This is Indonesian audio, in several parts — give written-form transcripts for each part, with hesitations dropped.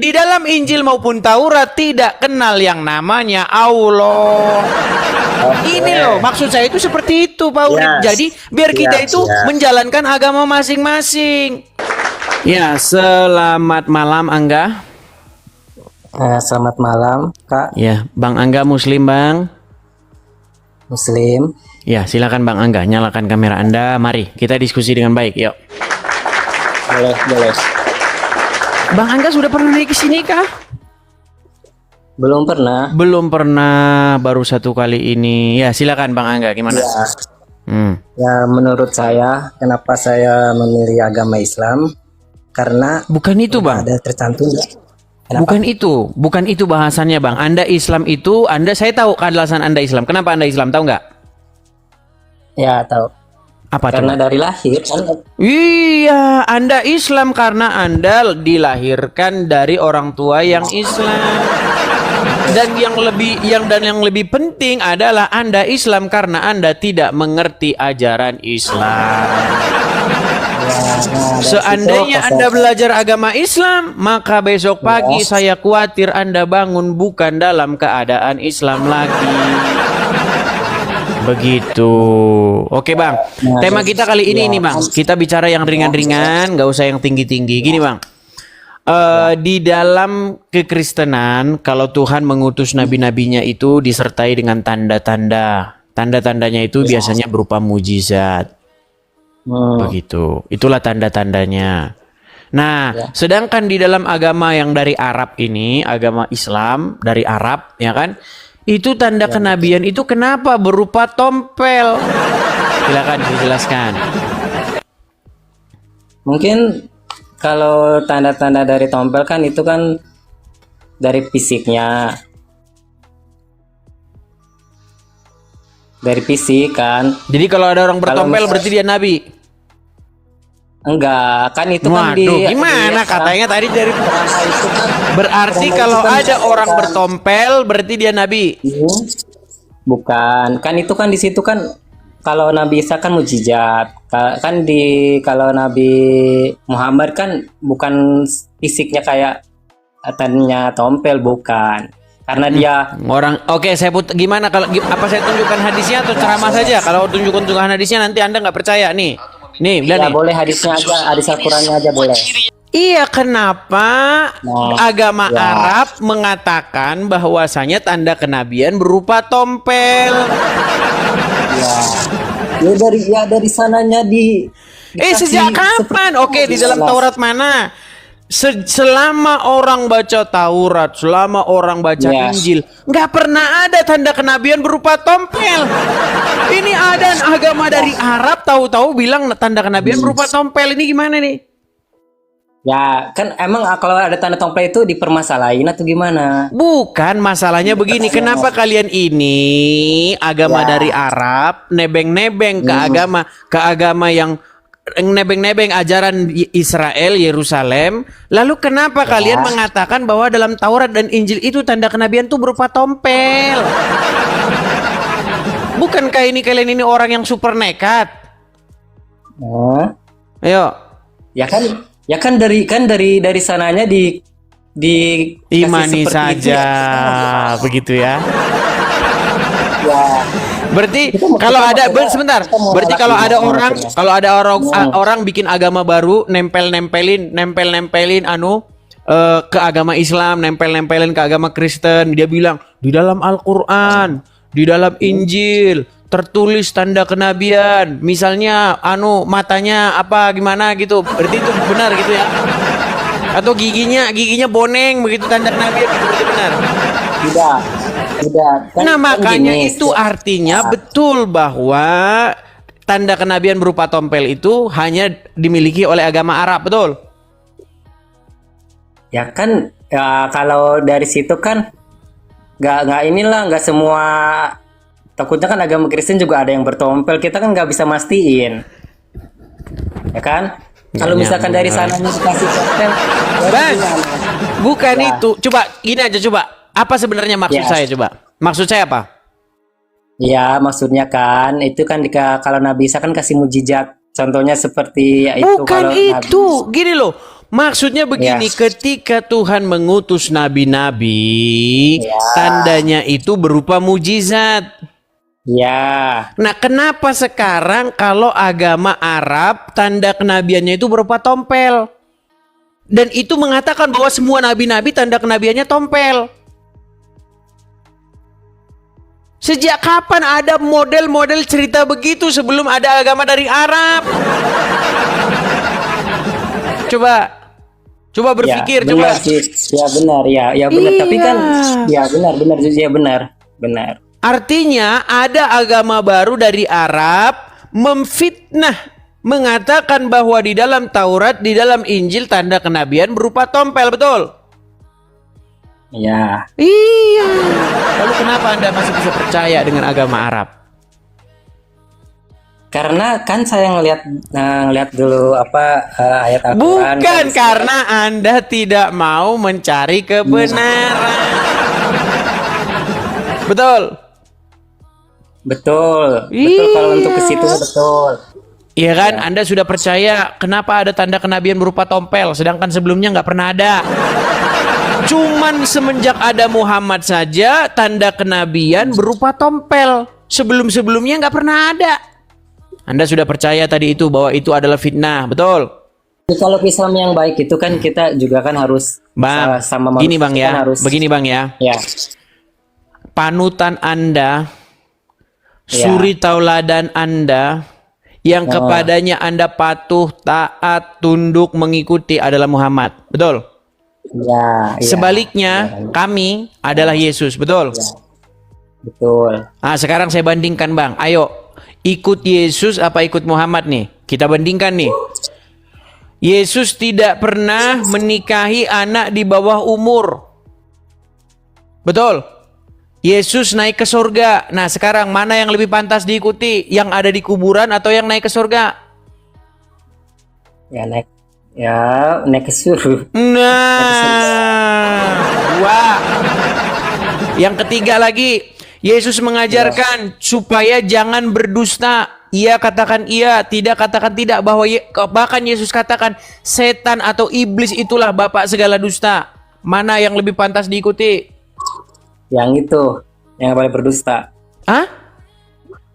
Di dalam Injil maupun Taurat tidak kenal yang namanya Allah. Ini loh, maksud saya itu seperti itu, Pak Urip. Jadi biar kita itu menjalankan agama masing-masing. Ya, selamat malam Angga. Selamat malam, Kak. Ya, Bang Angga Muslim, Bang. Muslim. Ya, silakan Bang Angga, nyalakan kamera Anda. Mari kita diskusi dengan baik, yuk. Boleh. Bang Angga sudah pernah naik ke sini kah? Belum pernah. Belum pernah, baru satu kali ini. Ya, silakan Bang Angga, gimana? Ya, menurut saya, kenapa saya memilih agama Islam? Karena bukan itu, Bang. Ada tercantum. Kenapa? Bukan itu bahasannya, Bang. Anda Islam itu, saya tahu alasan Anda Islam. Kenapa Anda Islam, tahu nggak? Ya, tahu. Apa Karena coba? dari lahir kan. Iya, Anda Islam karena Anda dilahirkan dari orang tua yang Islam. Dan yang lebih penting adalah Anda Islam karena Anda tidak mengerti ajaran Islam. Seandainya Anda belajar agama Islam, maka besok pagi saya khawatir Anda bangun bukan dalam keadaan Islam lagi. Begitu. Oke Bang, tema kita kali ini Bang, kita bicara yang ringan-ringan, nggak usah yang tinggi-tinggi. Gini Bang, di dalam kekristenan, kalau Tuhan mengutus nabi-nabinya itu disertai dengan tanda-tanda. Tanda-tandanya itu biasanya berupa mujizat. Begitu. Itulah tanda-tandanya. Nah, sedangkan di dalam agama yang dari Arab ini, agama Islam dari Arab, ya kan? Itu tanda kenabian itu kenapa berupa tompel? Silakan dijelaskan. Mungkin kalau tanda-tanda dari tompel kan itu kan dari fisiknya. Dari fisik kan. Jadi kalau ada orang bertompel berarti dia nabi? Enggak, kan itu kan Waduh, gimana katanya tadi dari berarti kalau ada orang bertompel berarti dia nabi? Bukan, kan itu kan di situ kan kalau Nabi Isa kan mujizat. Kan kalau Nabi Muhammad kan bukan fisiknya kayak tandanya tompel, bukan. Karena dia orang saya gimana kalau apa saya tunjukkan hadisnya atau ceramah saja? Kalau tunjukkan hadisnya nanti Anda nggak percaya nih. Nih, ya, nih. boleh hadisnya aja, hadis Al-Qur'annya aja boleh. Iya, kenapa agama Arab mengatakan bahwasanya tanda kenabian berupa tompel? Ya dari sananya Sejak kapan? Oke, di dalam Taurat mana? Selama orang baca Taurat, selama orang baca Injil, nggak pernah ada tanda kenabian berupa tompel. Ini ada agama dari Arab, tahu-tahu bilang tanda kenabian berupa tompel. Ini gimana nih? Ya, kan emang kalau ada tanda tompel itu dipermasalahin atau gimana? Bukan, masalahnya begini. Kenapa kalian ini agama dari Arab nebeng-nebeng ke agama yang nebeng-nebeng ajaran Israel, Yerusalem. Lalu kenapa kalian mengatakan bahwa dalam Taurat dan Injil itu tanda kenabian itu berupa tompel? Bukankah kalian ini orang yang super nekat? Ayo. Ya kan dari sananya imani saja begitu ya. Berarti kalau ada sebentar, berarti kalau ada orang bikin agama baru, nempel-nempelin ke agama Islam, nempel-nempelin ke agama Kristen, dia bilang di dalam Al-Qur'an, di dalam Injil tertulis tanda kenabian, misalnya matanya apa gimana gitu. Berarti itu benar gitu ya? Atau giginya boneng begitu tanda kenabian gitu, berarti benar? Tidak. Nah makanya itu artinya betul bahwa tanda kenabian berupa tompel itu hanya dimiliki oleh agama Arab, betul? Ya kan, ya kalau dari situ kan nggak semua. Takutnya kan agama Kristen juga ada yang bertompel, kita kan nggak bisa mastiin, ya kan? Kalau misalkan dari sananya dikasih tompel, Bang, bukan itu. Coba gini aja coba. Apa sebenarnya maksud saya coba? Maksud saya apa? Ya maksudnya kan itu kan kalau Nabi Isa kan kasih mujizat. Contohnya seperti bukan kalau itu. Gini loh. Maksudnya begini, ketika Tuhan mengutus nabi-nabi, tandanya itu berupa mujizat. Ya. Nah, kenapa sekarang kalau agama Arab tanda kenabiannya itu berupa tompel? Dan itu mengatakan bahwa semua nabi-nabi tanda kenabiannya tompel. Sejak kapan ada model-model cerita begitu sebelum ada agama dari Arab? Coba berpikir, ya, coba. Benar, sih. Ya benar, ya benar. Tapi kan, ya benar. Artinya ada agama baru dari Arab memfitnah, mengatakan bahwa di dalam Taurat, di dalam Injil tanda kenabian berupa tompel, betul? Ya. Iya. Lalu kenapa Anda masih bisa percaya dengan agama Arab? Karena kan saya ngelihat dulu ayat Al-Quran. Bukan karena Anda tidak mau mencari kebenaran. Betul. Betul kalau untuk ke situ betul. Iya kan, Anda sudah percaya. Kenapa ada tanda kenabian berupa tompel, sedangkan sebelumnya nggak pernah ada. Cuman semenjak ada Muhammad saja tanda kenabian berupa tompel. Sebelum-sebelumnya nggak pernah ada. Anda sudah percaya tadi itu bahwa itu adalah fitnah, betul? Kalau Islam yang baik itu kan kita juga kan harus sama gini Bang ya, kan begini Bang ya. Ya. Panutan Anda, suri tauladan Anda, yang kepadanya Anda patuh, taat, tunduk, mengikuti adalah Muhammad, betul? Ya. Sebaliknya kami adalah Yesus, betul? Ya. Betul. Nah, sekarang saya bandingkan Bang, ayo. Ikut Yesus apa ikut Muhammad nih? Kita bandingkan nih. Yesus tidak pernah menikahi anak di bawah umur. Betul? Yesus naik ke surga. Nah, sekarang mana yang lebih pantas diikuti? Yang ada di kuburan atau yang naik ke surga? Ya naik ke surga. Nah, wah. Yang ketiga lagi, Yesus mengajarkan supaya jangan berdusta. Ia katakan iya, tidak katakan tidak. Bahkan Yesus katakan setan atau iblis itulah bapak segala dusta. Mana yang lebih pantas diikuti? Yang itu, yang nggak boleh berdusta. Hah?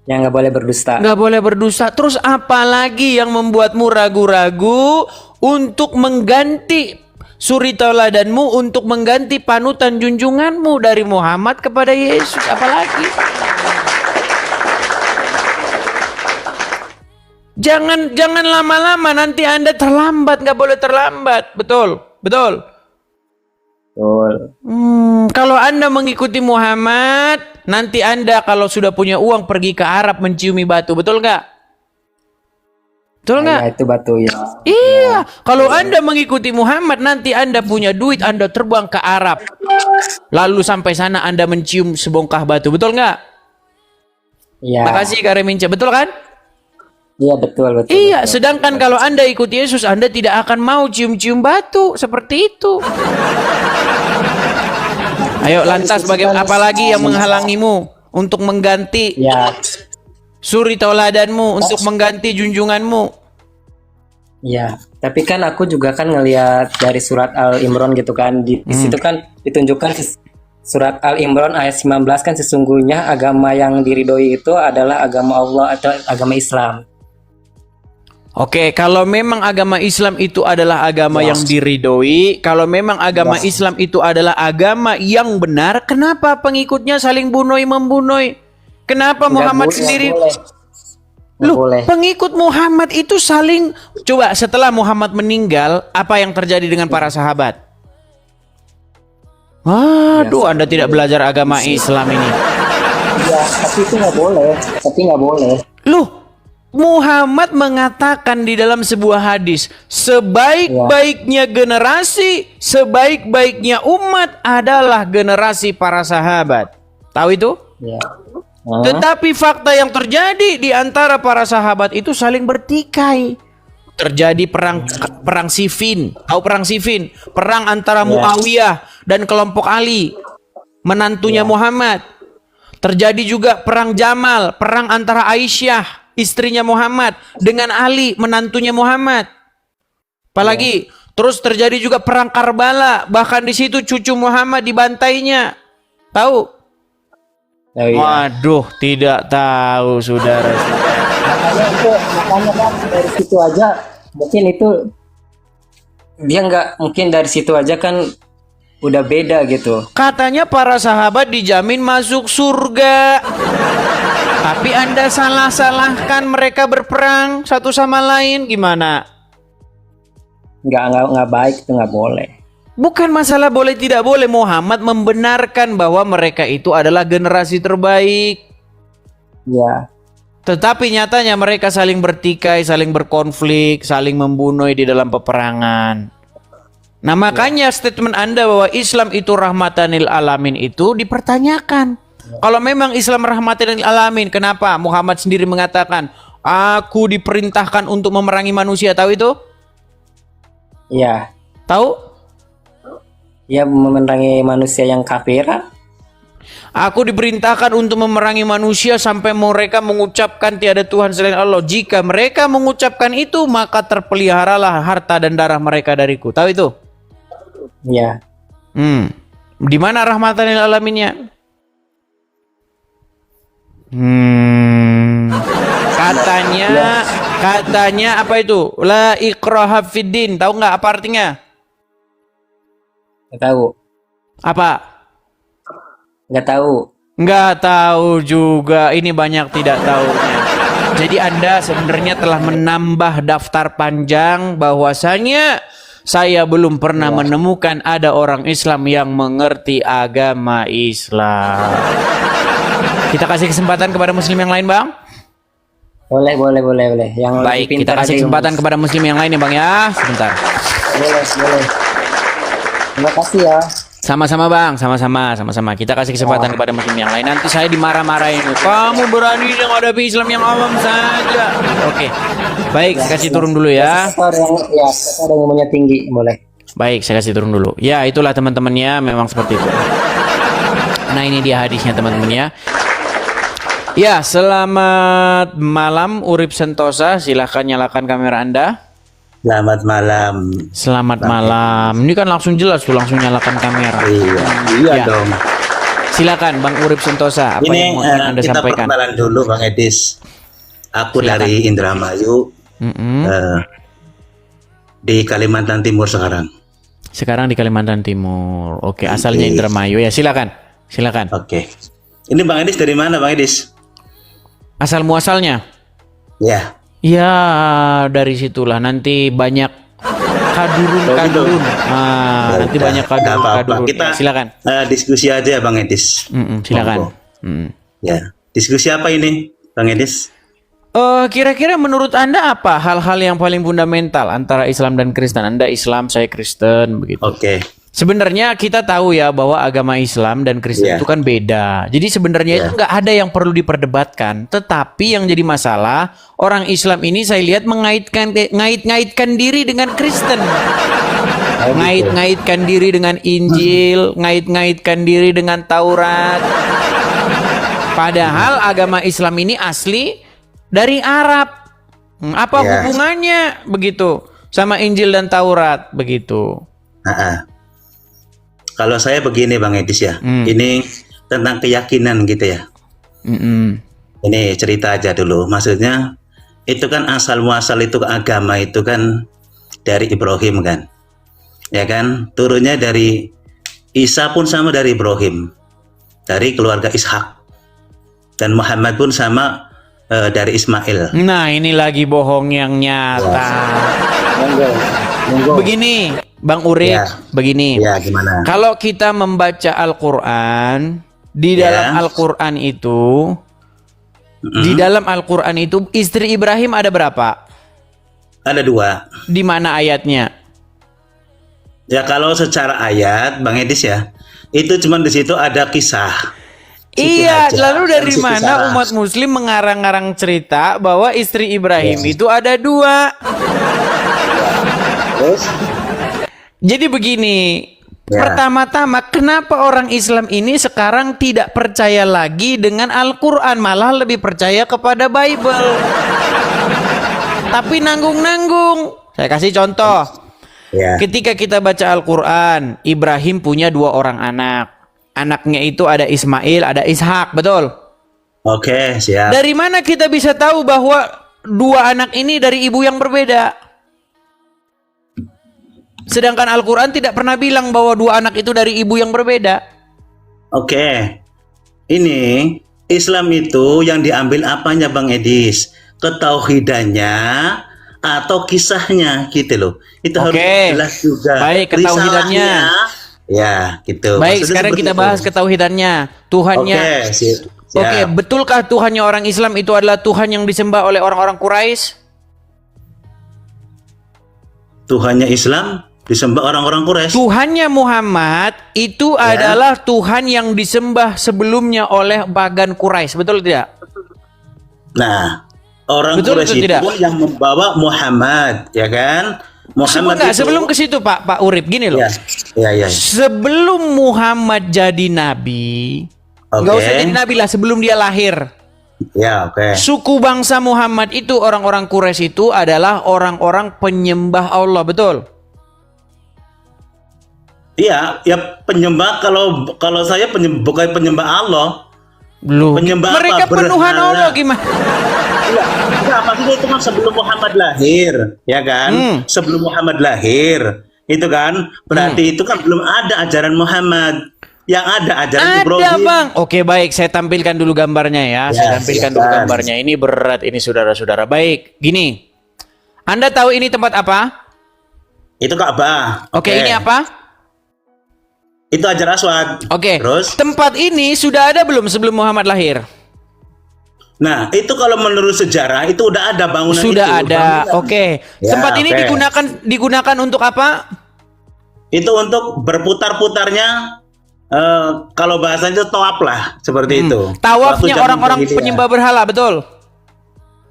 Yang nggak boleh berdusta. Nggak boleh berdusta. Terus apa lagi yang membuatmu ragu-ragu untuk mengganti suri tauladanmu, untuk mengganti panutan junjunganmu dari Muhammad kepada Yesus? Apalagi? Jangan lama-lama, nanti Anda terlambat. Nggak boleh terlambat. Betul. Kalau Anda mengikuti Muhammad, nanti Anda kalau sudah punya uang pergi ke Arab menciumi batu. Betul nggak? Betul nggak? Ya, itu batu ya. Iya, kalau Anda mengikuti Muhammad, nanti Anda punya duit, Anda terbang ke Arab. Lalu sampai sana Anda mencium sebongkah batu, betul nggak? Iya. Makasih Kak Reminca, betul kan? Iya, betul. Iya, sedangkan kalau Anda ikut Yesus, Anda tidak akan mau cium-cium batu, seperti itu. Ayo lantas bagaimana, apalagi yang menghalangimu untuk mengganti suri tauladanmu, untuk mengganti junjunganmu? Ya, tapi kan aku juga kan ngelihat dari surat Al-Imran gitu kan, di situ kan ditunjukkan surat Al-Imran ayat 19 kan sesungguhnya agama yang diridhoi itu adalah agama Allah atau agama Islam. Oke, kalau memang agama Islam itu adalah agama yang diridhoi, kalau memang agama Islam itu adalah agama yang benar, kenapa pengikutnya saling bunuh-membunuh? Kenapa Muhammad sendiri? Loh, pengikut Muhammad itu saling. Coba setelah Muhammad meninggal, apa yang terjadi dengan para sahabat? Waduh, Anda tidak belajar agama Islam ini. Ya, tapi itu nggak boleh. Loh, Muhammad mengatakan di dalam sebuah hadis, sebaik-baiknya generasi, sebaik-baiknya umat adalah generasi para sahabat. Tahu itu? Ya. Tetapi fakta yang terjadi di antara para sahabat itu saling bertikai. Terjadi perang Siffin. Tahu perang Siffin? Perang antara Muawiyah dan kelompok Ali, menantunya Muhammad. Terjadi juga perang Jamal, perang antara Aisyah, istrinya Muhammad, dengan Ali, menantunya Muhammad. Apalagi Terus terjadi juga perang Karbala, bahkan di situ cucu Muhammad dibantainya. Tahu? Oh, iya. Waduh, tidak tahu saudara. Makanya kan dari situ aja mungkin itu dia nggak, mungkin dari situ aja kan udah beda gitu. Katanya para sahabat dijamin masuk surga. Tapi Anda salah-salahkan mereka berperang satu sama lain, gimana? Nggak baik, itu nggak boleh. Bukan masalah boleh tidak boleh. Muhammad membenarkan bahwa mereka itu adalah generasi terbaik. Ya, Tetapi nyatanya mereka saling bertikai, saling berkonflik, saling membunuh di dalam peperangan. Nah makanya statement Anda bahwa Islam itu rahmatan lil alamin itu dipertanyakan. Kalau memang Islam rahmatan lil alamin, kenapa Muhammad sendiri mengatakan, aku diperintahkan untuk memerangi manusia? Tahu itu? iya. Tahu? Ya, memerangi manusia yang kafir. Aku diperintahkan untuk memerangi manusia sampai mereka mengucapkan tiada Tuhan selain Allah. Jika mereka mengucapkan itu, maka terpeliharalah harta dan darah mereka dariku. Tahu itu? Ya, Di mana rahmatan lil alaminnya? Katanya apa itu? La ikraha fiddin. Tahu nggak apa artinya? nggak tahu. Apa? Nggak tahu. Nggak tahu juga. Ini banyak tidak tahunya. Jadi Anda sebenarnya telah menambah daftar panjang bahwasanya saya belum pernah menemukan ada orang Islam yang mengerti agama Islam. Kita kasih kesempatan kepada muslim yang lain, Bang. Boleh. Yang lebih Baik, kita pintar kasih aja, kesempatan Mas. kepada muslim yang lain ya, Bang ya. Sebentar. Boleh. Terima kasih ya. Sama-sama Bang, sama-sama. Kita kasih kesempatan kepada muslim yang lain. Nanti saya dimarah-marahin. Kamu berani menghadapi Islam yang awam saja. Oke. Baik, saya kasih turun dulu ya. Profesor yang ilmunya tinggi, boleh. Baik, saya kasih turun dulu. Ya, itulah teman-temannya, memang seperti itu. Nah, ini dia hadisnya teman-teman ya. Ya, selamat malam Urip Sentosa. Silahkan nyalakan kamera Anda. Selamat malam. Selamat malam. Ini kan langsung jelas tuh, langsung nyalakan kamera. Iya Ya. dong. Silakan Bang Urip Sentosa, apa yang Ini mau Anda kita sampaikan? perkenalan dulu Bang Edis. Aku Silakan. dari Indramayu, di Kalimantan Timur sekarang. Sekarang di Kalimantan Timur. Oke, asalnya Indramayu ya. Silakan. Oke. Ini Bang Edis dari mana Bang Edis? Asal muasalnya? Ya. Ya, dari situlah nanti banyak kadurun. Ya Nanti udah, banyak nggak apa-apa. kadurun. Kita Silakan. diskusi aja Bang Edis. Silakan. Monggo. Ya. Diskusi apa ini Bang Edis? Kira-kira menurut Anda apa hal-hal yang paling fundamental antara Islam dan Kristen? Anda Islam, saya Kristen, begitu. Oke. Sebenarnya kita tahu ya bahwa agama Islam dan Kristen Iya. itu kan beda. Jadi sebenarnya itu nggak ada yang perlu diperdebatkan. Tetapi yang jadi masalah, orang Islam ini saya lihat ngait-ngaitkan diri dengan Kristen. Ngait-ngaitkan diri dengan Injil, ngait-ngaitkan diri dengan Taurat. Padahal agama Islam ini asli dari Arab. Apa Ya. hubungannya begitu sama Injil dan Taurat begitu? Kalau saya begini Bang Edis ya, ini tentang keyakinan gitu ya. Ini cerita aja dulu. Maksudnya itu kan asal muasal itu agama itu kan dari Ibrahim kan, ya kan. Turunnya dari Isa pun sama dari Ibrahim, dari keluarga Ishak, dan Muhammad pun sama dari Ismail. Nah, ini lagi bohong yang nyata. Monggo. Begini, Bang Urip, Ya. begini. Ya gimana? Kalau kita membaca Al-Quran, di Ya. dalam Al-Quran itu, di dalam Al-Quran itu istri Ibrahim ada berapa? Ada 2. Di mana ayatnya? Ya kalau secara ayat Bang Edis ya, itu cuman di situ ada kisah. Siti Iya, Hajar lalu dan dari Siti mana Sarah. umat Muslim mengarang-arang cerita bahwa istri Ibrahim itu ada 2? Terus? Jadi begini, Ya. pertama-tama kenapa orang Islam ini sekarang tidak percaya lagi dengan Al-Quran, malah lebih percaya kepada Bible. Tapi nanggung-nanggung. Saya kasih contoh. Ya. Ketika kita baca Al-Quran, Ibrahim punya 2 orang anak. Anaknya itu ada Ismail, ada Ishak, betul? Oke, siap. Dari mana kita bisa tahu bahwa 2 anak ini dari ibu yang berbeda? Sedangkan Al-Quran tidak pernah bilang bahwa 2 anak itu dari ibu yang berbeda. Oke. Ini Islam itu yang diambil apanya Bang Edis? Ketauhidannya atau kisahnya gitu loh. Itu harus Oke. jelas juga. Baik, ketauhidannya. Risalahnya, ya, gitu. Baik, Maksudnya sekarang seperti kita itu. bahas ketauhidannya. Tuhannya. Oke, siap. Oke, betulkah Tuhannya orang Islam itu adalah Tuhan yang disembah oleh orang-orang Quraisy? Tuhannya Islam disembah orang-orang Quraisy. Tuhannya Muhammad itu adalah Tuhan yang disembah sebelumnya oleh pagan Quraisy, betul tidak? Nah, orang Betul Quraisy atau itu tidak? yang membawa Muhammad, ya kan? Muhammad Enggak, itu sebelum ke situ Pak Urip, gini loh. ya, ya. Sebelum Muhammad jadi nabi, Oke. nggak usah jadi nabi lah, sebelum dia lahir. Ya, oke. Suku bangsa Muhammad itu, orang-orang Quraisy itu adalah orang-orang penyembah Allah, betul? Iya, ya penyembah, kalau saya bukan penyembah Allah. Belum. Penyembah apa? Mereka penuhan Berhala. Allah gimana? Iya, enggak, maksudnya itu kan sebelum Muhammad lahir, ya kan? Sebelum Muhammad lahir, itu kan berarti itu kan belum ada ajaran Muhammad. Yang ada ajaran Ada Ibrahim. Bang. Oke baik, saya tampilkan dulu gambarnya ya. Saya tampilkan dulu silakan. gambarnya. Ini berat ini saudara-saudara. Baik, gini. Anda tahu ini tempat apa? Itu Ka'bah. Oke, ini apa? Itu Hajar Aswad. Oke. Terus? Tempat ini sudah ada belum sebelum Muhammad lahir? Nah, itu kalau menurut sejarah itu udah ada bangunan Sudah itu. ada. Bangunan. Oke. Ya, Tempat ini oke. digunakan untuk apa? Itu untuk berputar-putarnya, kalau bahasanya itu tawaf lah, seperti itu. Tawafnya Waktu zaman orang-orang jahiliyah. penyembah berhala, betul?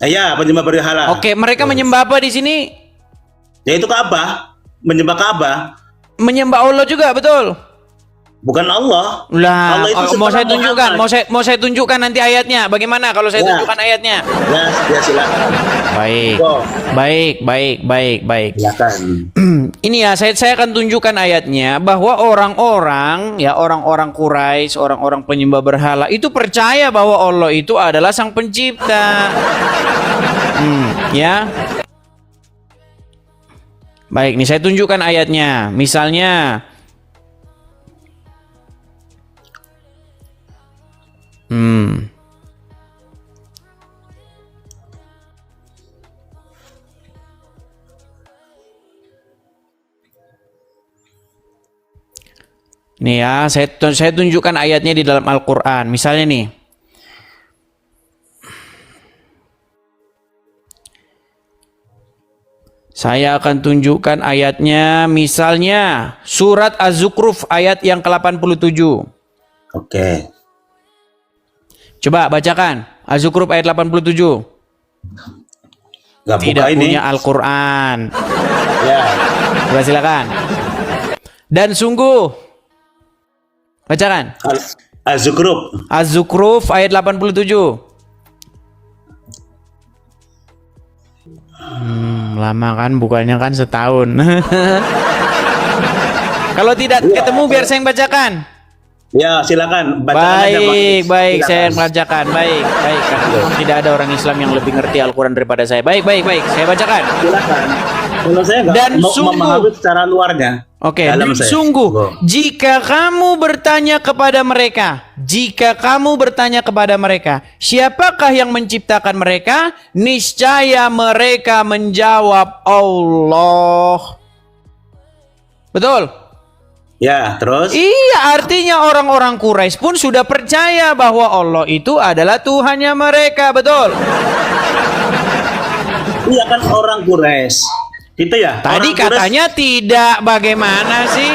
Iya, penyembah berhala. Oke, mereka menyembah apa di sini? Ya itu Ka'bah, menyembah Ka'bah, Menyembah Allah juga, betul? bukan Allah. Lah, Allah itu mau setelah saya tunjukkan, Muhammad. mau saya tunjukkan nanti ayatnya. Bagaimana kalau saya Ya. tunjukkan ayatnya? Ya silakan. Baik. Go. Baik. Silakan. Ini ya, saya akan tunjukkan ayatnya bahwa orang-orang Quraisy, orang-orang penyembah berhala itu percaya bahwa Allah itu adalah Sang Pencipta. Ya. Baik, nih saya tunjukkan ayatnya. Misalnya nih ya, saya tunjukkan ayatnya di dalam Al-Quran. Misalnya nih, saya akan tunjukkan ayatnya. Misalnya surat Az-Zukhruf ayat yang ke-87. Oke. Coba bacakan Az-Zukhruf ayat 87. Nggak Tidak buka ini. punya Al-Quran. Ya. Coba silakan. Dan sungguh, bacakan Az-Zukhruf. Az-Zukhruf ayat 87. Lama kan, bukannya kan setahun. Kalau tidak ketemu biar saya yang bacakan. Ya, silakan bacakan aja, Bang. Baik, Silakan. saya yang bacakan. Baik. Karena memang tidak ada orang Islam yang lebih ngerti Al-Quran daripada saya. Baik. Saya bacakan. Silakan. Kalau saya nggak Dan mau sungguh- memahami secara luarnya. Oke, Dalam dan saya. sungguh Go. jika kamu bertanya kepada mereka, siapakah yang menciptakan mereka? Niscaya mereka menjawab Allah. Betul? Ya, terus? Iya, artinya orang-orang Quraisy pun sudah percaya bahwa Allah itu adalah Tuhannya mereka, betul? Iya kan orang Quraisy. Gitu ya? Tadi Orang Quraisy- katanya tidak, bagaimana sih?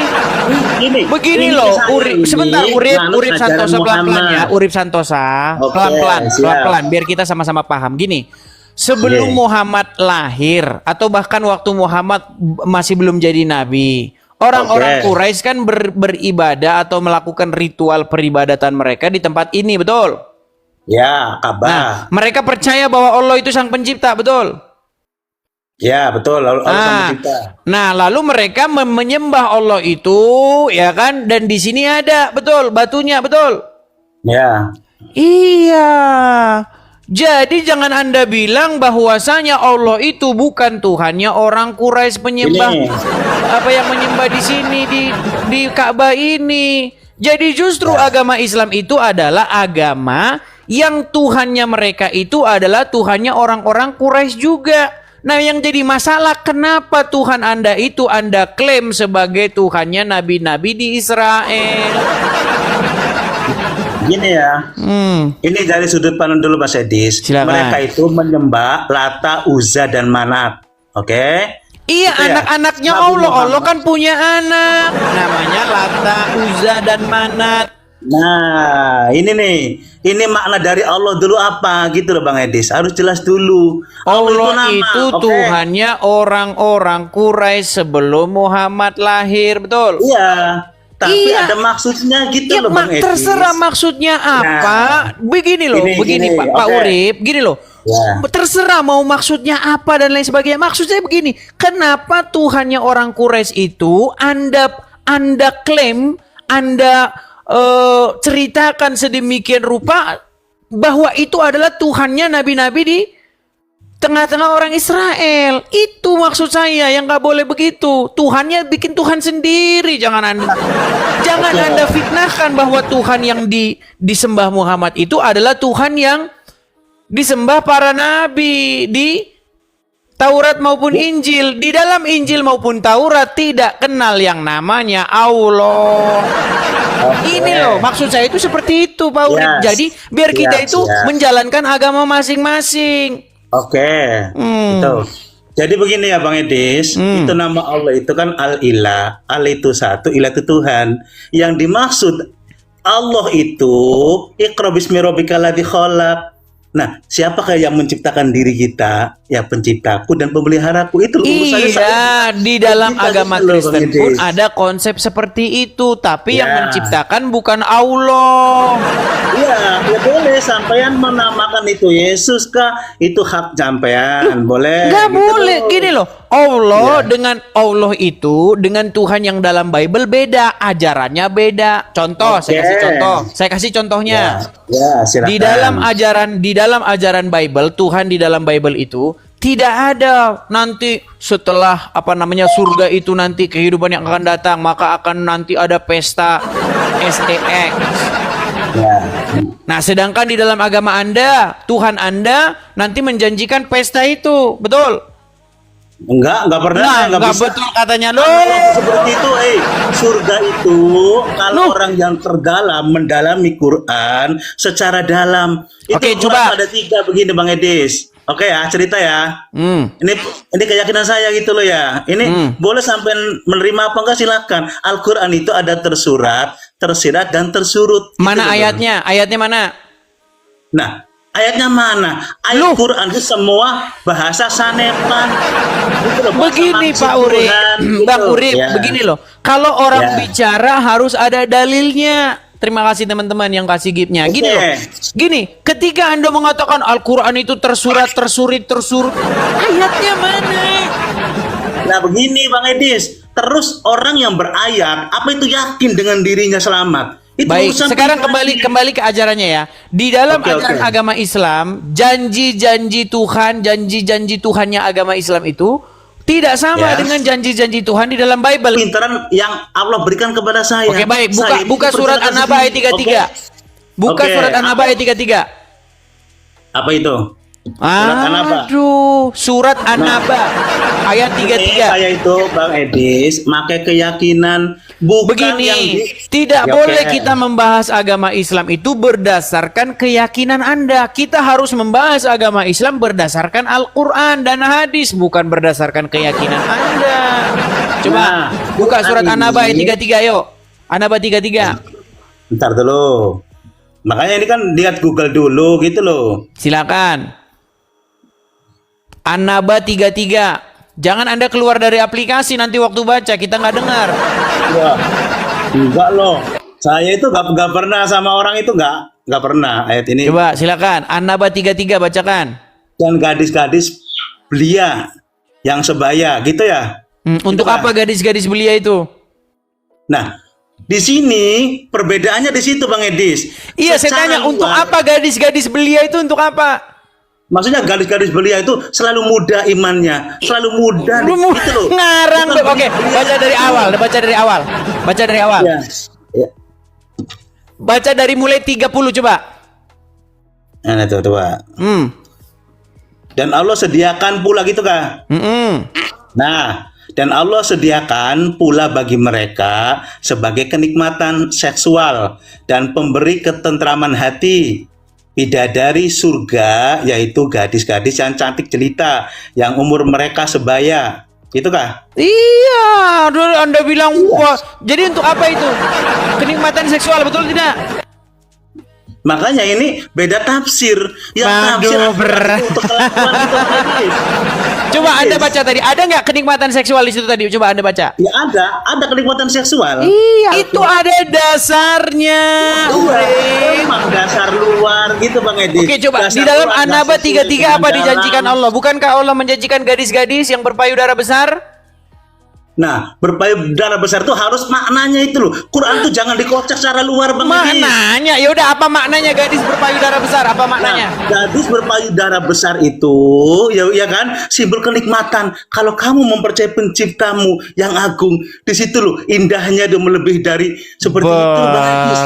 Begini ini loh, saya ini sebentar Urip nganut Santosa ajaran pelan-pelan ya, Muhammad. Urip Santosa, Oke, pelan-pelan, siap. biar kita sama-sama paham. Gini, sebelum Oke. Muhammad lahir atau bahkan waktu Muhammad masih belum jadi nabi, orang-orang Oke. Quraisy kan beribadah atau melakukan ritual peribadatan mereka di tempat ini, betul? Ya, Ka'bah. Nah, mereka percaya bahwa Allah itu Sang Pencipta, betul? Ya, betul. Allah Sang Pencipta. Nah, lalu mereka menyembah Allah itu, ya kan? Dan di sini ada, betul, batunya, betul. Ya. Iya. Jadi jangan Anda bilang bahwasanya Allah itu bukan Tuhannya orang Quraisy penyembah Ini. apa yang menyembah di sini di Ka'bah ini. Jadi justru agama Islam itu adalah agama yang Tuhannya mereka itu adalah Tuhannya orang-orang Quraisy juga. Nah, yang jadi masalah kenapa Tuhan Anda itu Anda klaim sebagai Tuhannya nabi-nabi di Israel? Gini ya. Ini dari sudut pandang dulu Mas Edis. Silakan. Mereka itu menyembah Lata, Uzza dan Manat. Oke? Iya, Gitu ya? anak-anaknya Nabi Allah. Allah Muhammad. kan punya anak. Namanya Lata, Uzza, dan Manat. Nah, ini nih. Ini makna dari Allah dulu apa gitu loh Bang Edis. Harus jelas dulu. Allah nama, itu oke? Tuhannya orang-orang Quraisy sebelum Muhammad lahir, betul? Iya. Tapi Iya. ada maksudnya gitu Ya, loh Bang Edis. terserah maksudnya apa. Begini loh, begini gini, Pak oke. Urip, gini loh. Ya. Terserah mau maksudnya apa dan lain sebagainya. Maksudnya begini, kenapa Tuhannya orang Quraisy itu Anda klaim, Anda ceritakan sedemikian rupa bahwa itu adalah Tuhannya nabi-nabi di tengah-tengah orang Israel. Itu maksud saya, yang nggak boleh begitu. Tuhannya bikin Tuhan sendiri. Jangan Anda fitnahkan bahwa Tuhan yang disembah Muhammad itu adalah Tuhan yang disembah para nabi di Taurat maupun Injil. Di dalam Injil maupun Taurat tidak kenal yang namanya Allah. Ini loh, maksud saya itu seperti itu, Pak Urip. Yes. Jadi biar kita Yes, itu yes. menjalankan agama masing-masing. Oke, itu. Jadi begini ya Bang Edis, itu nama Allah itu kan Al-Ilah. Al itu satu, Ilah itu Tuhan. Yang dimaksud Allah itu Iqra bismi rabbikal ladzi khalaq. Nah, siapakah yang menciptakan diri kita? Ya penciptaku dan pemeliharaku. Itu urusannya Iya, di dalam Kita agama gitu loh, Kristen Bang pun Edis. ada konsep seperti itu, tapi yang Ya. menciptakan bukan Allah. Iya, ya boleh sampean menamakan itu Yesus kah? Itu hak sampean, boleh. Nggak gitu boleh, loh. gini loh. Allah Iya. dengan Allah itu dengan Tuhan yang dalam Bible beda, ajarannya beda. Contoh, saya Oke. kasih contoh. Saya kasih contohnya. Ya, silakan. Di dalam ajaran Bible, Tuhan di dalam Bible itu tidak ada nanti setelah surga itu nanti kehidupan yang akan datang maka akan nanti ada pesta SEX. Ya. Nah, sedangkan di dalam agama Anda, Tuhan Anda nanti menjanjikan pesta itu, betul? Enggak pernah, Nah, enggak nggak bisa. betul katanya loh. Seperti itu, surga itu kalau orang yang terdalam mendalami Quran secara dalam. Itu Oke, coba. ada 3 begini Bang Edis. Oke ya, cerita ya. Ini keyakinan saya gitu loh ya. Ini boleh sampai menerima apa enggak silakan. Al-Quran itu ada tersurat, tersirat dan tersurut. Mana Gitu loh. ayatnya? Ayatnya mana? Nah, ayatnya mana? Ayat Quran itu semua bahasa sanepan. Gitu loh, bahasa Begini maksud Pak Urip, Tuhan, gitu. Bang Urip, Ya. begini loh. Kalau orang Ya. bicara harus ada dalilnya. Terima kasih teman-teman yang kasih gift-nya. Gini Oke. loh. Gini, ketika Anda mengatakan Al-Qur'an itu tersurat, tersurut, ayatnya mana? Nah begini Bang Edis, terus orang yang berayat apa itu yakin dengan dirinya selamat? Itu Baik, urusan sekarang pribadi. kembali ke ajarannya ya. Di dalam Oke, ajaran oke. agama Islam, janji-janji Tuhannya agama Islam itu tidak sama Ya. dengan janji-janji Tuhan di dalam Bible. Pintaran yang Allah berikan kepada saya. Oke, baik. Saya Buka surat persilakan An-Naba ayat sendiri. 33. Buka Oke. surat An-Naba ayat 33. Apa itu? Surat An-Naba. Aduh, surat An-Naba ayat Ini 33. saya itu Bang Edis pakai keyakinan bukan yang Begini, tidak Ya, boleh oke. kita membahas agama Islam itu berdasarkan keyakinan Anda. Kita harus membahas agama Islam berdasarkan Al-Quran dan hadis, bukan berdasarkan keyakinan Anda. Coba Nah, buka surat Quran An-Naba ayat ini- 33, yuk. An-Naba 33. Bentar dulu. Makanya ini kan lihat Google dulu gitu loh. Silakan. An-Naba 33. Jangan Anda keluar dari aplikasi nanti waktu baca kita nggak dengar. Wah, enggak loh. Saya itu nggak pernah sama orang itu nggak pernah ayat ini. Coba silakan. An-Naba 33 bacakan. Dan gadis-gadis belia yang sebaya gitu ya. Untuk Itu kan. apa gadis-gadis belia itu? Nah, di sini perbedaannya di situ Bang Edis. Iya, saya Secara tanya untuk luar, apa gadis-gadis belia itu untuk apa? maksudnya gadis-gadis belia itu selalu muda imannya, selalu muda gitu loh. Ngarang. Bukan Oke, belia. baca dari awal, baca dari awal. Baca dari awal. Ya. Ya. Baca dari mulai 30 coba. Nah, itu coba. Dan Allah sediakan pula gitu kah? Nah, dan Allah sediakan pula bagi mereka sebagai kenikmatan seksual dan pemberi ketentraman hati bidadari surga, yaitu gadis-gadis yang cantik jelita yang umur mereka sebaya. Itu kah? Iya, dulu Anda bilang wah. Jadi untuk apa itu? Kenikmatan seksual, betul tidak? Makanya ini beda tafsir. Tafsir Waduh, berat. untuk kelakuan itu tadi. Coba Anda baca tadi, ada nggak kenikmatan seksual di situ tadi? Coba Anda baca. Ya ada kenikmatan seksual. Iya, itu ada dasarnya. Memang dasar luar gitu Bang Edi. Oke, coba Dasar di dalam luar, An-Naba dasar 33 apa dalam. dijanjikan Allah? Bukankah Allah menjanjikan gadis-gadis yang berpayudara besar? Nah, berpayudara besar itu harus maknanya itu loh. Quran tuh jangan dikocak secara luar Bang Edi. Maknanya, ya udah apa maknanya gadis berpayudara besar? Apa maknanya? Nah, gadis berpayudara besar itu ya kan simbol kenikmatan. Kalau kamu mempercayai penciptamu yang agung, di situ loh indahnya dia melebihi dari seperti itu Bang Edi.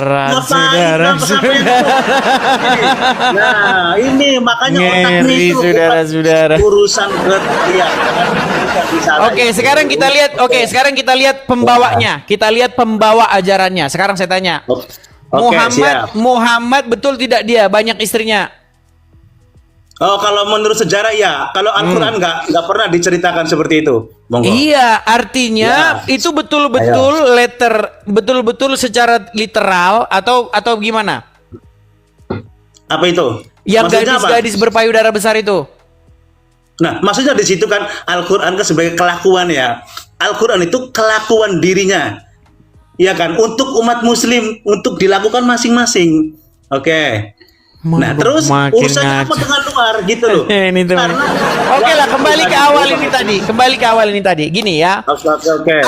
Nah, ini makanya otaknya itu saudara-saudara. urusan ya, Oke, sekarang kita lihat. Oke, sekarang kita lihat pembawanya. Kita lihat pembawa ajarannya. Sekarang saya tanya. Oke, siap. Muhammad betul tidak dia banyak istrinya? Oh, kalau menurut sejarah ya, kalau Al-Quran nggak pernah diceritakan seperti itu. Monggo. Iya, artinya itu betul-betul betul-betul secara literal atau gimana? Apa itu? Yang Maksudnya apa? gadis-gadis berpayudara besar itu. Nah, maksudnya di situ kan Al-Quran kan sebagai kelakuan ya. Al-Quran itu kelakuan dirinya. Iya kan? Untuk umat muslim, untuk dilakukan masing-masing. Oke. Nah, terus urusannya apa dengan luar gitu loh. Ini tuh. Oke lah, kembali ke awal ini tadi. Kembali ke awal ini tadi. Gini ya. Oke.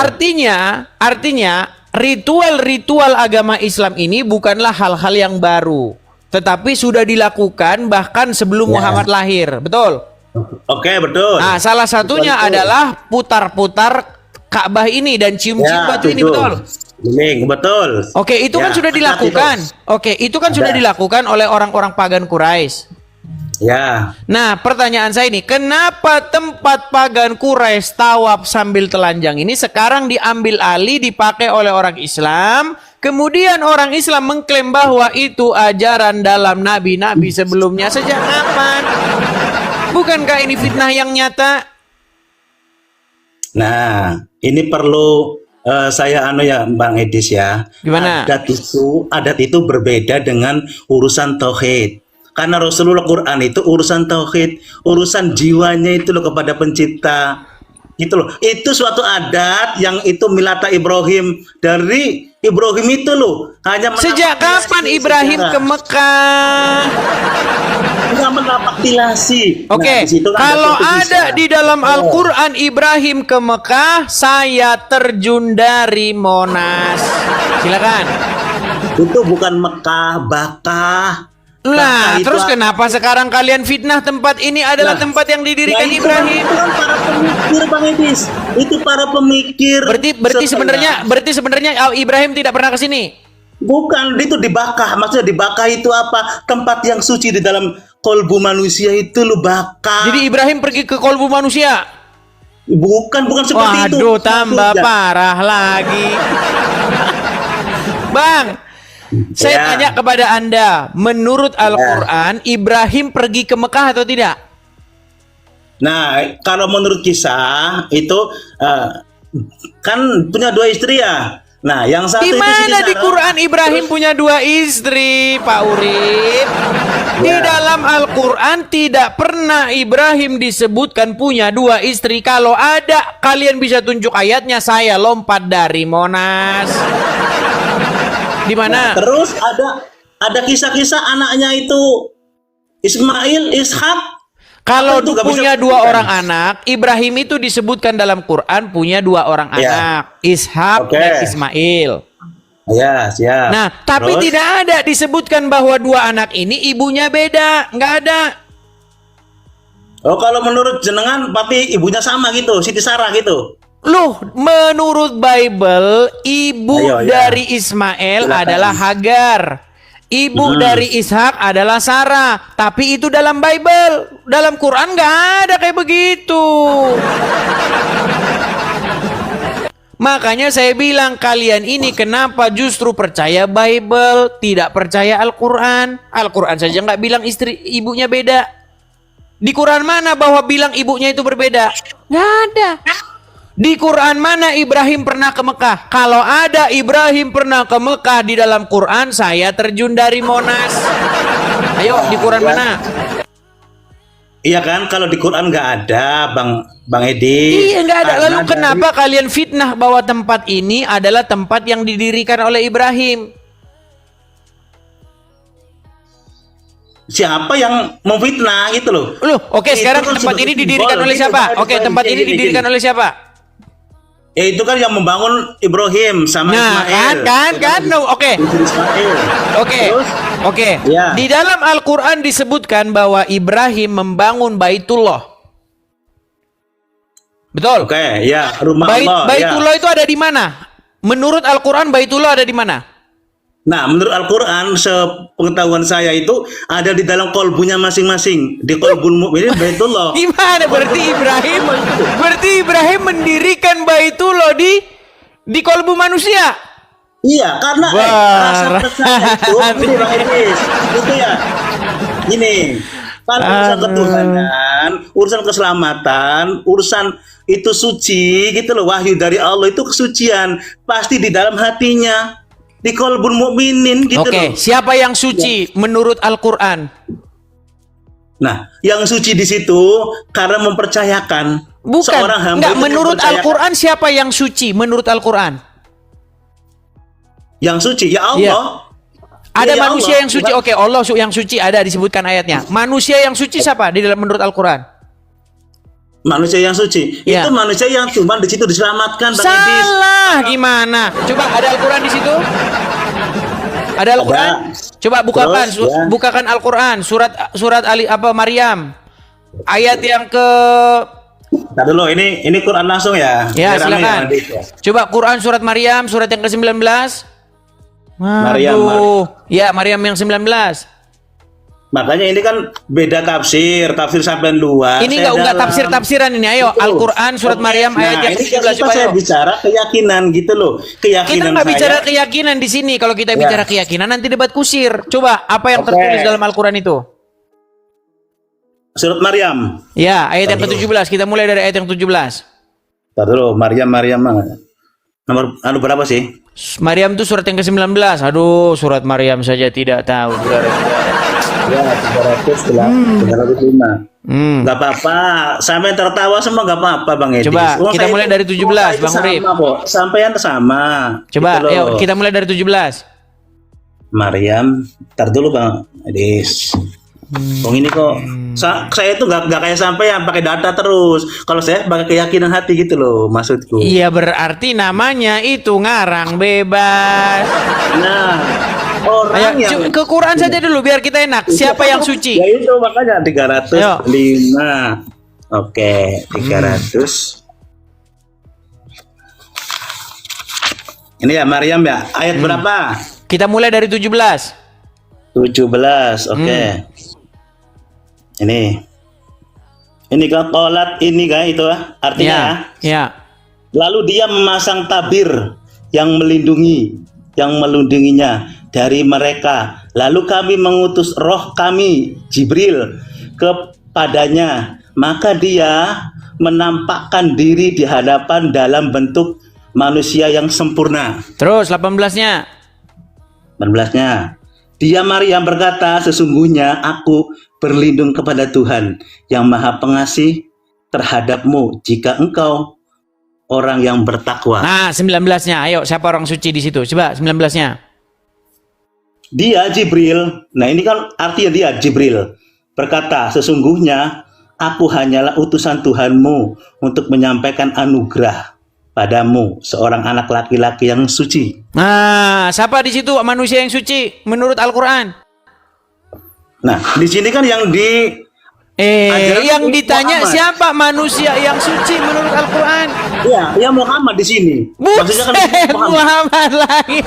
Artinya ritual-ritual agama Islam ini bukanlah hal-hal yang baru, tetapi sudah dilakukan bahkan sebelum Muhammad lahir. Betul? Oke, betul. Nah, salah satunya adalah putar-putar Ka'bah ini dan cium-cium batu ini, betul? Betul. Oke, itu kan sudah dilakukan. Oke, itu kan sudah dilakukan oleh orang-orang pagan Quraisy. Ya. Nah, pertanyaan saya ini, kenapa tempat pagan Quraisy tawaf sambil telanjang ini sekarang diambil alih dipakai oleh orang Islam? Kemudian orang Islam mengklaim bahwa itu ajaran dalam nabi-nabi sebelumnya. Sejak kapan? Bukankah ini fitnah yang nyata? Nah, ini perlu saya Bang Edis ya. Gimana? Adat itu berbeda dengan urusan tauhid. Karena Rasulullah Quran itu urusan tauhid, urusan jiwanya itu loh kepada pencipta. Gitu loh. Itu suatu adat yang itu milata Ibrahim, dari Ibrahim itu loh. Sejak kapan Ibrahim ke Mekah? Menapaktilasi. Oke, kalau ada di dalam Al-Quran Ibrahim ke Mekah, saya terjun dari Monas. Silakan. Itu bukan Mekah, Bakah. Nah, terus kenapa sekarang kalian fitnah tempat ini adalah tempat yang didirikan Ibrahim? Itu kan para pemikir Bang Edis. Itu para pemikir. Berarti sebenarnya Ibrahim tidak pernah ke sini. Bukan, itu di Bakah. Maksudnya di Bakah itu apa? Tempat yang suci di dalam kolbu manusia itu lo Bakah. Jadi Ibrahim pergi ke kolbu manusia? Bukan seperti itu. Waduh, tambah parah lagi. Bang, saya tanya kepada Anda, menurut Al-Quran, Ibrahim pergi ke Mekah atau tidak? Nah, kalau menurut kisah itu kan punya 2 istri ya. Nah, yang satu di itu mana di Quran Ibrahim punya 2 istri, Pak Urip? Di dalam Al-Quran tidak pernah Ibrahim disebutkan punya 2 istri. Kalau ada, kalian bisa tunjuk ayatnya. Saya lompat dari Monas. Di mana? Nah, terus ada kisah-kisah anaknya itu Ismail, Ishak. Kalau Apa itu nggak bisa punya dua ditentukan? orang anak, Ibrahim itu disebutkan dalam Quran punya dua orang Ya. anak, Ishak Oke. dan Ismail. Ya, siap. Nah, tapi Terus? tidak ada disebutkan bahwa dua anak ini ibunya beda, nggak ada. Oh, kalau menurut jenengan tapi ibunya sama gitu, Siti Sarah gitu. Loh, menurut Bible, ibu Ayo, ya. dari Ismail Silakan. adalah Hagar. Ibu dari Ishak adalah Sarah. Tapi itu dalam Bible. Dalam Quran nggak ada kayak begitu. Makanya saya bilang kalian ini kenapa justru percaya Bible, tidak percaya Al-Quran. Al-Quran saja nggak bilang istri ibunya beda. Di Quran mana bahwa bilang ibunya itu berbeda? Nggak ada. Di Quran mana Ibrahim pernah ke Mekah? Kalau ada Ibrahim pernah ke Mekah di dalam Quran, saya terjun dari Monas. Ayo, di Quran mana? Iya kan, kalau di Quran nggak ada, Bang Edi. Iya, nggak ada. Karena Lalu kenapa kalian fitnah bahwa tempat ini adalah tempat yang didirikan oleh Ibrahim? Siapa yang memfitnah gitu loh? Loh, oke, Itu sekarang kan tempat sudah ini simbol. didirikan oleh Gini, siapa? Bang, Oke, tempat ini gini, didirikan gini. oleh siapa? Ya itu kan yang membangun Ibrahim sama Nah, Ismail. kan, no, oke. Istri Ismail. Oke, Terus? oke. Ya. Di dalam Al-Quran disebutkan bahwa Ibrahim membangun Baitullah. Betul? Oke, ya, rumah Allah. Baitullah itu ada di mana? Menurut Al-Quran Baitullah ada di mana? Nah, menurut Al-Quran, sepengetahuan saya itu ada di dalam kolbunya masing-masing. Di kolbul mukminin Baitullah. Gimana berarti Ibrahim mendirikan Baitullah di kolbu manusia? Iya, karena rasa percaya itu, ini Bang Idris, itu ya, gini, kalau urusan ketuhanan, urusan keselamatan, urusan itu suci, gitu loh, wahyu dari Allah itu kesucian, pasti di dalam hatinya, di kolbun mukminin, gitu Oke, loh. siapa yang suci menurut Al-Quran? Nah, yang suci di situ karena mempercayakan Bukan, seorang hamba enggak, itu menurut mempercayakan Al-Quran siapa yang suci menurut Al-Quran? yang suci, ya Allah. Iya. Ada Ya manusia Allah. yang suci. Oke, Allah yang suci ada disebutkan ayatnya. Manusia yang suci siapa di dalam menurut Al-Quran? Manusia yang suci, Ya. itu manusia yang cuma di situ diselamatkan, Bang Idris. Salah, gimana? Coba ada Al-Quran di situ? Ada Al-Quran? Coba bukakan, Terus, ya. bukakan Al-Quran surat Ali apa Maryam. Ayat yang ke Nah dulu, ini Quran langsung ya. Ya, Biar rame silakan. Adit, ya. Coba Quran surat Maryam surat yang ke-19. Maryam. Aduh. Ya, Maryam yang 19. Makanya ini kan beda tafsir sampai luas. Ini saya enggak dalam. tafsir-tafsiran ini. Ayo, Itu. Al-Quran surat Oke. Maryam ayat Nah, yang ini ke-19 kenapa coba saya ayo. bicara keyakinan gitu loh. Kita Keyakinan nggak saya. bicara keyakinan di sini. Kalau kita Ya. bicara keyakinan nanti debat kusir. Coba apa yang Oke. tertulis dalam Al-Quran itu? Surat Maryam. Ya, ayat yang Aduh. ke-17. Kita mulai dari ayat yang 17. Tar dulu, Maryam mana? Nomor berapa sih? Maryam itu surat yang ke-19. Aduh, surat Maryam saja tidak tahu. Ya, 305. Gak apa-apa, sampai tertawa semua gak apa-apa Bang Edi. Coba, kita mulai dari 17, Bang Urip. Sampean sama. Coba, Gitu loh. ayo kita mulai dari 17. Maryam, tar dulu Bang Edis. Ini kok saya itu gak kayak sampean pakai data terus. Kalau saya pakai keyakinan hati gitu loh maksudku. Iya, berarti namanya itu ngarang bebas. Nah, orang Ayo, yang ke Quran saja dulu biar kita enak. Siapa yang suci? Ya itu makanya 305. Oke, 300. Ini ya Maryam ya. Ayat berapa? Kita mulai dari 17. 17. Oke. Ini kan qolat ini kan itu artinya. Ya. Lalu dia memasang tabir yang melindunginya dari mereka. Lalu kami mengutus roh kami Jibril kepadanya, maka dia menampakkan diri di hadapan dalam bentuk manusia yang sempurna. Terus 18-nya. 18-nya. Dia Maryam berkata, sesungguhnya aku berlindung kepada Tuhan yang Maha Pengasih terhadapmu jika engkau orang yang bertakwa. Nah, 19-nya. Ayo, siapa orang suci di situ? Coba 19-nya. Dia Jibril. Nah, ini kan artinya dia Jibril berkata, sesungguhnya aku hanyalah utusan Tuhanmu untuk menyampaikan anugerah padamu, seorang anak laki-laki yang suci. Nah, siapa di situ manusia yang suci menurut Al-Qur'an? Nah, di sini kan yang ajaran Yang itu ditanya Muhammad. siapa manusia yang suci menurut Al-Qur'an? Iya, ya Muhammad di sini. Maksudnya kan Buset, Muhammad. Muhammad lagi.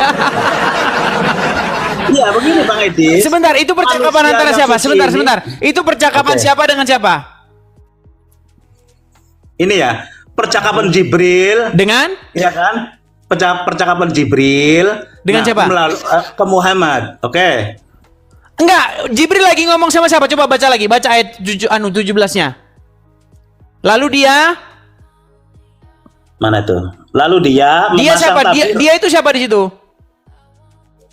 Iya, begini Bang Edis. Sebentar, itu percakapan Manusia antara yang siapa? suci Sebentar, ini- sebentar. Itu percakapan Oke. siapa dengan siapa? Ini ya, percakapan Jibril, Dengan? ya kan? Percakapan Jibril Dengan siapa? ke Muhammad. Oke. Enggak, Jibril lagi ngomong sama siapa? Coba baca lagi, baca ayat 17-nya. Lalu dia Mana itu? Lalu dia dia memasang siapa? tabir. Dia itu siapa di situ?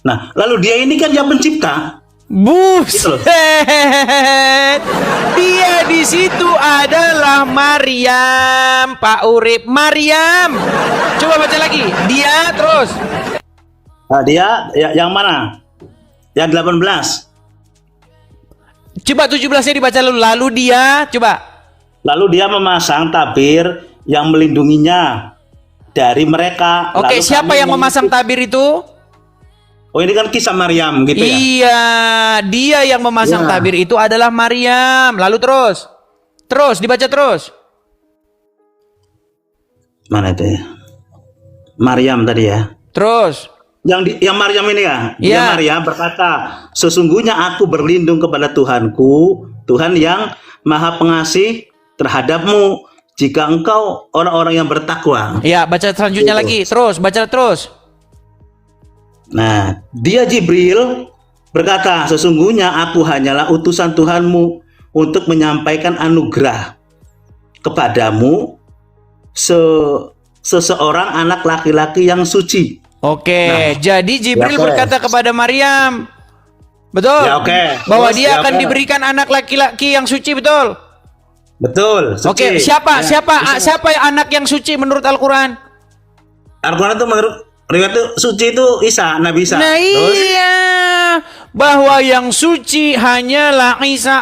Nah, lalu dia ini kan yang pencipta. Buset. Dia di situ adalah Maryam, Pak Urip. Maryam. Coba baca lagi. Dia terus. Nah, dia yang mana? Yang 18. Coba 17-nya dibaca dulu. Lalu dia, coba. Lalu dia memasang tabir yang melindunginya dari mereka. Oke, Lalu siapa kami yang memasang mengikuti- tabir itu? Oh, ini kan kisah Maryam gitu ya. Iya, dia yang memasang Ya. tabir itu adalah Maryam. Lalu terus. Terus, dibaca terus. Mana itu ya? Maryam tadi ya. Terus. Yang Maryam ini ya. Iya. Dia Maryam berkata, sesungguhnya aku berlindung kepada Tuhanku, Tuhan yang Maha Pengasih terhadapmu, jika engkau orang-orang yang bertakwa. Ya, baca selanjutnya Gitu. lagi. Terus, baca terus. Nah, dia Jibril berkata, sesungguhnya aku hanyalah utusan Tuhanmu untuk menyampaikan anugerah kepadamu, seseorang anak laki-laki yang suci. Oke, jadi Jibril ya, oke. berkata kepada Maryam, betul? Ya, oke. Bahwa Terus, dia ya, akan oke. diberikan anak laki-laki yang suci, betul? Betul, suci. Oke, siapa Ya, siapa anak yang suci menurut Al-Qur'an? Al-Quran itu menurut riwayat itu suci itu Isa, Nabi Isa. Nah, Terus, iya, bahwa yang suci hanyalah Isa